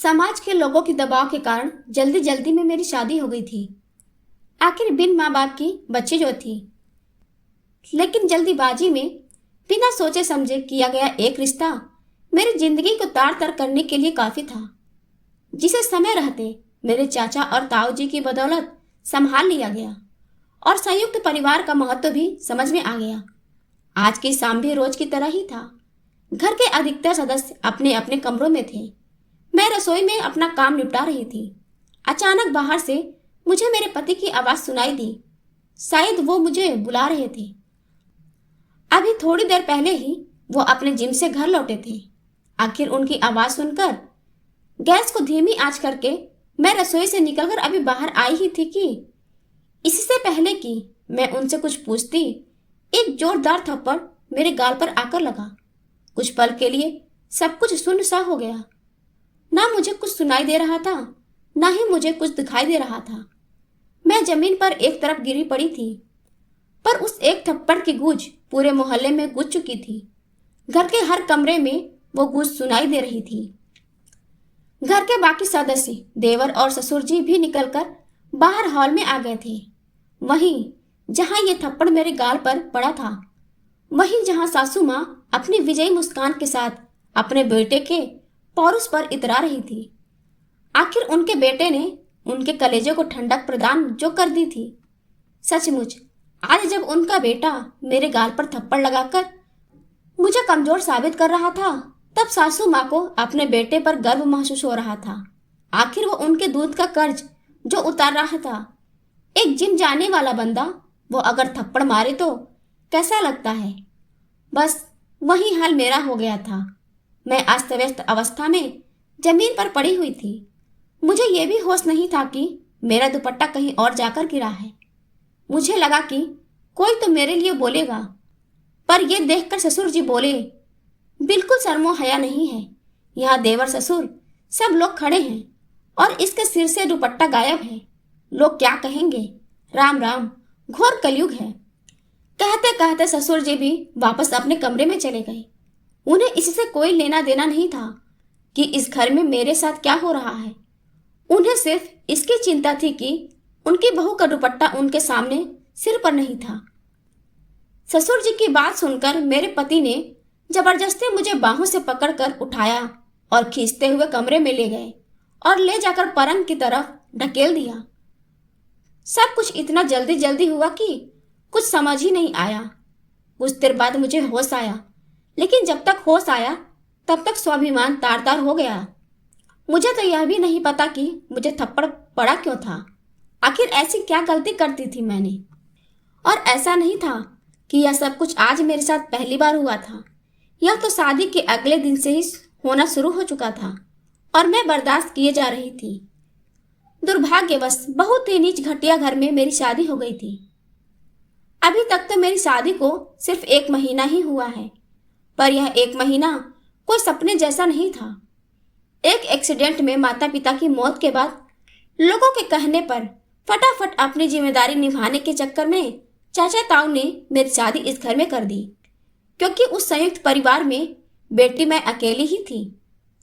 समाज के लोगों के दबाव के कारण जल्दी जल्दी में मेरी शादी हो गई थी। आखिर बिन माँ बाप की बच्ची जो थी, लेकिन जल्दीबाजी में बिना सोचे समझे किया गया एक रिश्ता मेरी जिंदगी को तार तर करने के लिए काफी था, जिसे समय रहते मेरे चाचा और ताऊ जी की बदौलत संभाल लिया गया और संयुक्त परिवार का महत्व भी समझ में आ गया। आज की शाम भी रोज की तरह ही था। घर के अधिकतर सदस्य अपने अपने कमरों में थे। मैं रसोई में अपना काम निपटा रही थी। अचानक बाहर से मुझे मेरे पति की आवाज सुनाई दी। शायद वो मुझे बुला रहे थे। अभी थोड़ी देर पहले ही वो अपने जिम से घर लौटे थे। आखिर उनकी आवाज सुनकर गैस को धीमी आंच करके मैं रसोई से निकलकर अभी बाहर आई ही थी कि इससे पहले कि मैं उनसे कुछ पूछती, एक जोरदार थप्पड़ मेरे गाल पर आकर लगा। कुछ पल के लिए सब कुछ सुन्न सा हो गया। ना मुझे कुछ सुनाई दे रहा था, ना ही मुझे कुछ दिखाई दे रहा था। मैं जमीन पर एक तरफ गिरी पड़ी थी, पर उस एक थप्पड़ की गूंज पूरे मोहल्ले में गूंज चुकी थी। घर के हर कमरे में वो गूंज सुनाई दे रही थी। घर के बाकी सदस्य, देवर और ससुर जी भी निकलकर बाहर हॉल में आ गए थे। वहीं जहां ये थप्पड़ मेरे गाल पर पड़ा था, वहीं जहां सासू माँ अपनी विजयी मुस्कान के साथ अपने बेटे के पौरुष पर इतरा रही थी। आखिर उनके बेटे ने उनके कलेजे को ठंडक प्रदान जो कर दी थी। सचमुच आज जब उनका बेटा मेरे गाल पर थप्पड़ लगाकर मुझे कमजोर साबित कर रहा था, तब सासू माँ को अपने बेटे पर गर्व महसूस हो रहा था। आखिर वो उनके दूध का कर्ज जो उतार रहा था। एक जिम जाने वाला बंदा वो अगर थप्पड़ मारे तो कैसा लगता है। बस वही हाल मेरा हो गया था। मैं अस्त व्यस्त अवस्था में जमीन पर पड़ी हुई थी। मुझे यह भी होश नहीं था कि मेरा दुपट्टा कहीं और जाकर गिरा है। मुझे लगा कि कोई तो मेरे लिए बोलेगा, पर यह देखकर ससुर जी बोले, बिल्कुल शर्मो हया नहीं है। यहाँ देवर ससुर सब लोग खड़े हैं और इसके सिर से दुपट्टा गायब है। लोग क्या कहेंगे। राम राम, घोर कलयुग है। कहते कहते ससुर जी भी वापस अपने कमरे में चले गए। उन्हें इससे कोई लेना देना नहीं था कि इस घर में मेरे साथ क्या हो रहा है। उन्हें सिर्फ इसकी चिंता थी कि उनकी बहू का दुपट्टा उनके सामने सिर पर नहीं था। ससुर जी की बात सुनकर मेरे पति ने जबरदस्ती मुझे बाहों से पकड़कर उठाया और खींचते हुए कमरे में ले गए और ले जाकर पलंग की तरफ ढकेल दिया। सब कुछ इतना जल्दी जल्दी हुआ कि कुछ समझ ही नहीं आया। कुछ देर बाद मुझे होश आया, लेकिन जब तक होश आया तब तक स्वाभिमान तार तार हो गया। मुझे तो यह भी नहीं पता कि मुझे थप्पड़ पड़ा क्यों था। आखिर ऐसी क्या गलती करती थी मैंने। और ऐसा नहीं था कि यह सब कुछ आज मेरे साथ पहली बार हुआ था। यह तो शादी के अगले दिन से ही होना शुरू हो चुका था और मैं बर्दाश्त किए जा रही थी। दुर्भाग्यवश बहुत ही नीच घटिया घर में मेरी शादी हो गई थी। अभी तक तो मेरी शादी को सिर्फ 1 महीना ही हुआ है, पर यह 1 महीना कोई सपने जैसा नहीं था। एक एक्सीडेंट में माता पिता की मौत के बाद लोगों के कहने पर फटाफट अपनी जिम्मेदारी निभाने के चक्कर में चाचा ताऊ ने मेरी शादी इस घर में कर दी, क्योंकि उस संयुक्त परिवार में बेटी मैं अकेली ही थी।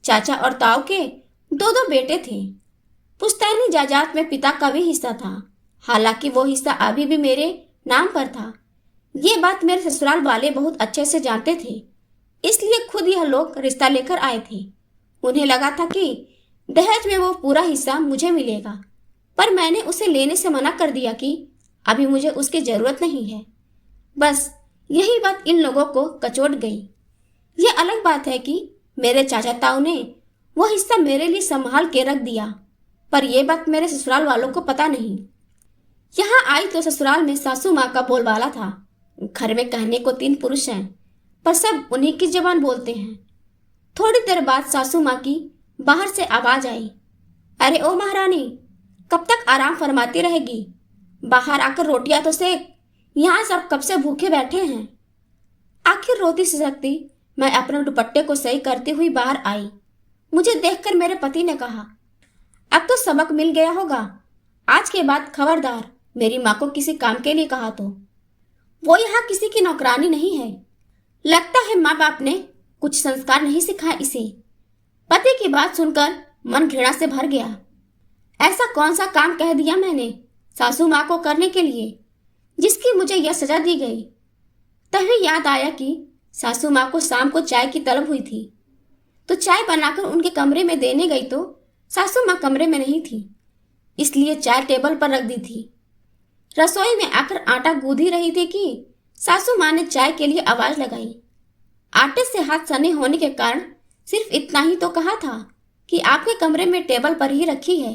चाचा और ताऊ के 2-2 बेटे थे। पुश्तैनी जायदाद में पिता का भी हिस्सा था, हालांकि वो हिस्सा अभी भी मेरे नाम पर था। ये बात मेरे ससुराल वाले बहुत अच्छे से जानते थे, इसलिए खुद यह लोग रिश्ता लेकर आए थे। उन्हें लगा था कि दहेज में वो पूरा हिस्सा मुझे मिलेगा, पर मैंने उसे लेने से मना कर दिया कि अभी मुझे उसकी जरूरत नहीं है। बस यही बात इन लोगों को कचोट गई। ये अलग बात है कि मेरे चाचा ताऊ ने वो हिस्सा मेरे लिए संभाल के रख दिया, पर यह बात मेरे ससुराल वालों को पता नहीं। यहाँ आई तो ससुराल में सासू माँ का बोलबाला था। घर में कहने को 3 पुरुष हैं, पर सब उन्हीं की जबान बोलते हैं। थोड़ी देर बाद सासू माँ की बाहर से आवाज आई, अरे ओ महारानी, कब तक आराम फरमाती रहेगी? बाहर आकर रोटियां तो सेक, यहाँ सब कब से भूखे बैठे हैं। आखिर रोती सिसकती मैं अपने दुपट्टे को सही करती हुई बाहर आई। मुझे देखकर मेरे पति ने कहा, अब तो सबक मिल गया होगा। आज के बाद खबरदार मेरी माँ को किसी काम के लिए कहा तो। वो यहाँ किसी की नौकरानी नहीं है। लगता है माँ बाप ने कुछ संस्कार नहीं सिखाए इसे। पति की बात सुनकर मन घृणा से भर गया। ऐसा कौन सा काम कह दिया मैंने सासू माँ को करने के लिए जिसकी मुझे यह सजा दी गई। तभी याद आया कि सासू माँ को शाम को चाय की तलब हुई थी, तो चाय बनाकर उनके कमरे में देने गई तो सासू माँ कमरे में नहीं थी, इसलिए चाय टेबल पर रख दी थी। रसोई में आकर आटा गूंद ही रही थी कि सासू माँ ने चाय के लिए आवाज लगाई। आटे से हाथ सने होने के कारण सिर्फ इतना ही तो कहा था कि आपके कमरे में टेबल पर ही रखी है,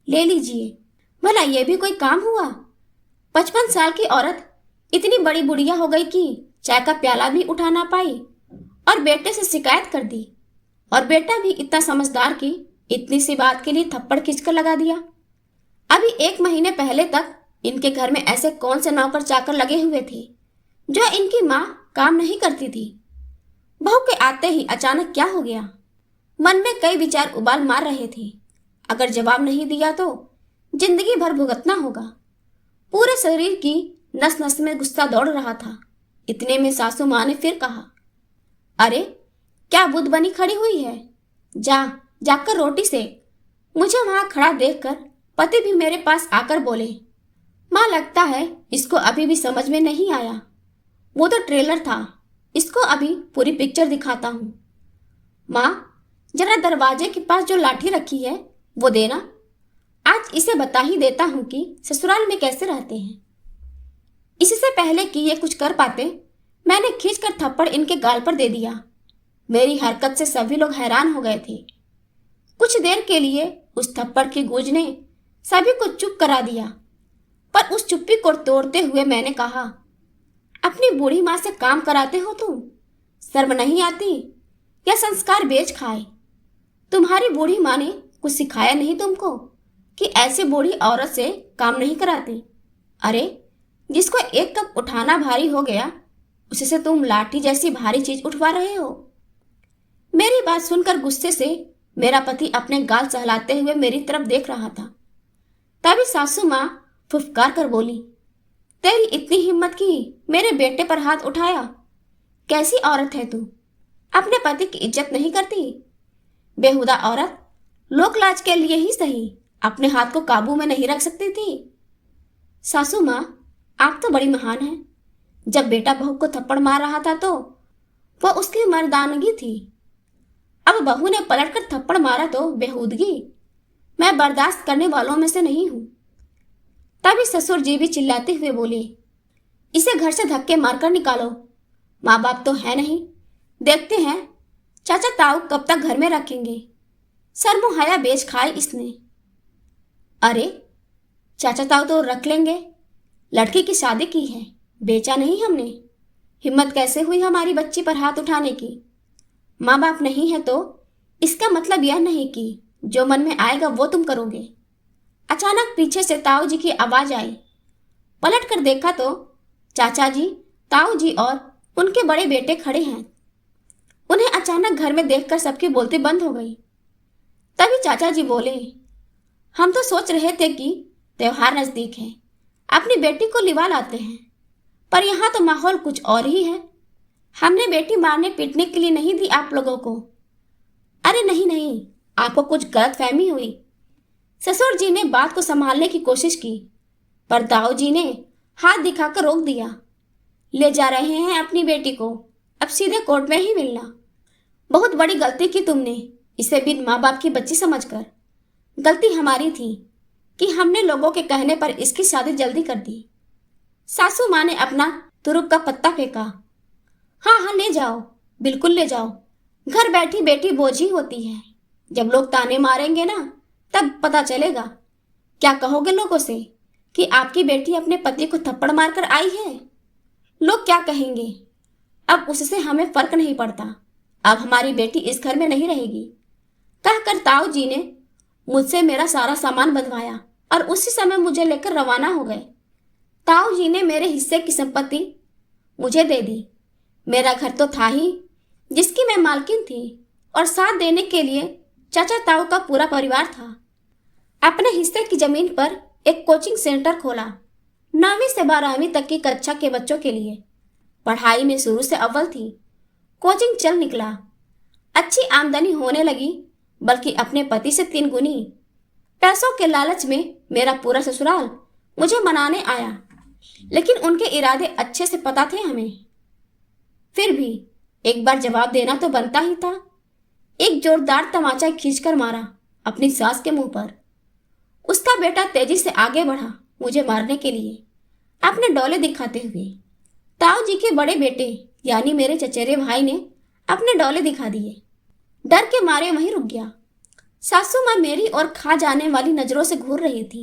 ले लीजिए। भला यह भी कोई काम हुआ? 55 साल की औरत इतनी बड़ी बुढ़िया हो गई कि चाय का प्याला भी उठा ना पाई और बेटे से शिकायत कर दी, और बेटा भी इतना समझदार कि इतनी सी बात के लिए थप्पड़ खींचकर लगा दिया। अभी 1 महीने पहले तक इनके घर में ऐसे कौन से नौकर चाकर लगे हुए थे जो इनकी माँ काम नहीं करती थी। बहू के आते ही अचानक क्या हो गया? मन में कई विचार उबाल मार रहे थे। अगर जवाब नहीं दिया तो जिंदगी भर भुगतना होगा। पूरे शरीर की नस नस में गुस्सा दौड़ रहा था। इतने में सासू माँ ने फिर कहा, अरे क्या बुद्ध बनी खड़ी हुई है? जाकर रोटी सेक। मुझे वहां खड़ा देखकर पति भी मेरे पास आकर बोले, माँ लगता है इसको अभी भी समझ में नहीं आया। वो तो ट्रेलर था, इसको अभी पूरी पिक्चर दिखाता हूँ। माँ जरा दरवाजे के पास जो लाठी रखी है वो देना। आज इसे बता ही देता हूँ कि ससुराल में कैसे रहते हैं। इससे पहले कि ये कुछ कर पाते मैंने खींचकर थप्पड़ इनके गाल पर दे दिया। मेरी हरकत से सभी लोग हैरान हो गए थे। कुछ देर के लिए उस थप्पड़ की गूंज ने सभी को चुप करा दिया, पर उस चुप्पी को तोड़ते हुए मैंने कहा, अपनी बूढ़ी माँ से काम कराते हो तुम? शर्म नहीं आती? या संस्कार बेच खाए? तुम्हारी बूढ़ी माँ ने कुछ सिखाया नहीं तुमको कि ऐसे बूढ़ी औरत से काम नहीं कराती? अरे जिसको 1 कप उठाना भारी हो गया उससे तुम लाठी जैसी भारी चीज उठवा रहे हो। मेरी बात सुनकर गुस्से से मेरा पति अपने गाल सहलाते हुए मेरी तरफ देख रहा था। तभी सासू माँ फुफकार कर बोली, तेरी इतनी हिम्मत की मेरे बेटे पर हाथ उठाया? कैसी औरत है तू? अपने पति की इज्जत नहीं करती? बेहुदा औरत लोक लाज के लिए ही सही अपने हाथ को काबू में नहीं रख सकती थी। सासू माँ आप तो बड़ी महान हैं। जब बेटा बहू को थप्पड़ मार रहा था तो वह उसकी मर्दानगी थी। अब बहू ने पलटकर थप्पड़ मारा तो बेहूदगी। मैं बर्दाश्त करने वालों में से नहीं हूं। तभी ससुर जी भी चिल्लाते हुए बोले, इसे घर से धक्के मारकर निकालो। माँ बाप तो है नहीं, देखते हैं चाचा ताऊ कब तक घर में रखेंगे। सरमुहाया बेच खाए इसने। अरे चाचा ताऊ तो रख लेंगे, लड़की की शादी की है, बेचा नहीं हमने। हिम्मत कैसे हुई हमारी बच्ची पर हाथ उठाने की? माँ बाप नहीं है तो इसका मतलब यह नहीं कि जो मन में आएगा वो तुम करोगे। अचानक पीछे से ताऊ जी की आवाज आई। पलट कर देखा तो चाचा जी, ताऊ जी और उनके बड़े बेटे खड़े हैं। उन्हें अचानक घर में देखकर सबकी बोलती बंद हो गई। तभी चाचा जी बोले, हम तो सोच रहे थे कि त्योहार नजदीक है, अपनी बेटी को लिवा लाते हैं, पर यहाँ तो माहौल कुछ और ही है। हमने बेटी मारने पीटने के लिए नहीं दी आप लोगों को। अरे नहीं नहीं, आपको कुछ गलत फहमी हुई। ससुर जी ने बात को संभालने की कोशिश की, पर ताऊ जी ने हाथ दिखाकर रोक दिया। ले जा रहे हैं अपनी बेटी को, अब सीधे कोर्ट में ही मिलना। बहुत बड़ी गलती की तुमने इसे बिन माँ बाप की बच्ची समझकर। गलती हमारी थी कि हमने लोगों के कहने पर इसकी शादी जल्दी कर दी। सासू माँ ने अपना तुरुप का पत्ता फेंका। हाँ हाँ ले जाओ, बिल्कुल ले जाओ। घर बैठी बेटी बोझ ही होती है। जब लोग ताने मारेंगे ना तब पता चलेगा। क्या कहोगे लोगों से कि आपकी बेटी अपने पति को थप्पड़ मारकर आई है? लोग क्या कहेंगे? अब उससे हमें फर्क नहीं पड़ता। अब हमारी बेटी इस घर में नहीं रहेगी। कहकर ताऊ जी ने मुझसे मेरा सारा सामान बंधवाया और उसी समय मुझे लेकर रवाना हो गए। ताऊ जी ने मेरे हिस्से की संपत्ति मुझे दे दी। मेरा घर तो था ही जिसकी मैं मालकिन थी, और साथ देने के लिए चाचा ताऊ का पूरा परिवार था। अपने हिस्से की जमीन पर एक कोचिंग सेंटर खोला, 9वीं से 12वीं तक की कक्षा के बच्चों के लिए। पढ़ाई में शुरू से अव्वल थी। कोचिंग चल निकला, अच्छी आमदनी होने लगी। बल्कि अपने पति से 3 गुनी। पैसों के लालच में मेरा पूरा ससुराल मुझे मनाने आया, लेकिन उनके इरादे अच्छे से पता थे हमें। फिर भी एक बार जवाब देना तो बनता ही था। एक जोरदार तमाचा खींचकर मारा अपनी सास के मुंह पर। उसका बेटा तेजी से आगे बढ़ा मुझे मारने के लिए, अपने डोले दिखाते हुए। ताऊ जी के बड़े बेटे यानी मेरे चचेरे भाई ने अपने डोले दिखा दिए। डर के मारे वहीं रुक गया। सासू माँ मेरी और खा जाने वाली नजरों से घूर रही थी।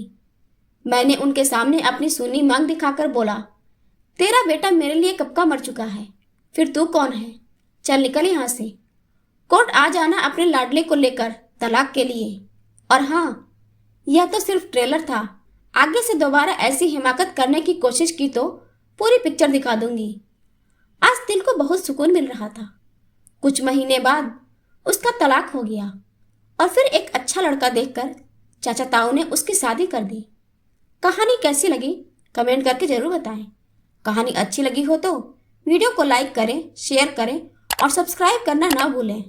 मैंने उनके सामने अपनी सूनी मांग दिखाकर बोला, तेरा बेटा मेरे लिए कब का मर चुका है, फिर तू कौन है? चल निकल यहाँ से। कोर्ट आ जाना अपने लाडले को लेकर तलाक के लिए। और हाँ, यह तो सिर्फ ट्रेलर था। आगे से दोबारा ऐसी हिमाकत करने की कोशिश की तो पूरी पिक्चर दिखा दूंगी। आज दिल को बहुत सुकून मिल रहा था। कुछ महीने बाद उसका तलाक हो गया और फिर एक अच्छा लड़का देखकर चाचा ताऊ ने उसकी शादी कर दी। कहानी कैसी लगी कमेंट करके जरूर बताएं। कहानी अच्छी लगी हो तो वीडियो को लाइक करें, शेयर करें और सब्सक्राइब करना ना भूलें।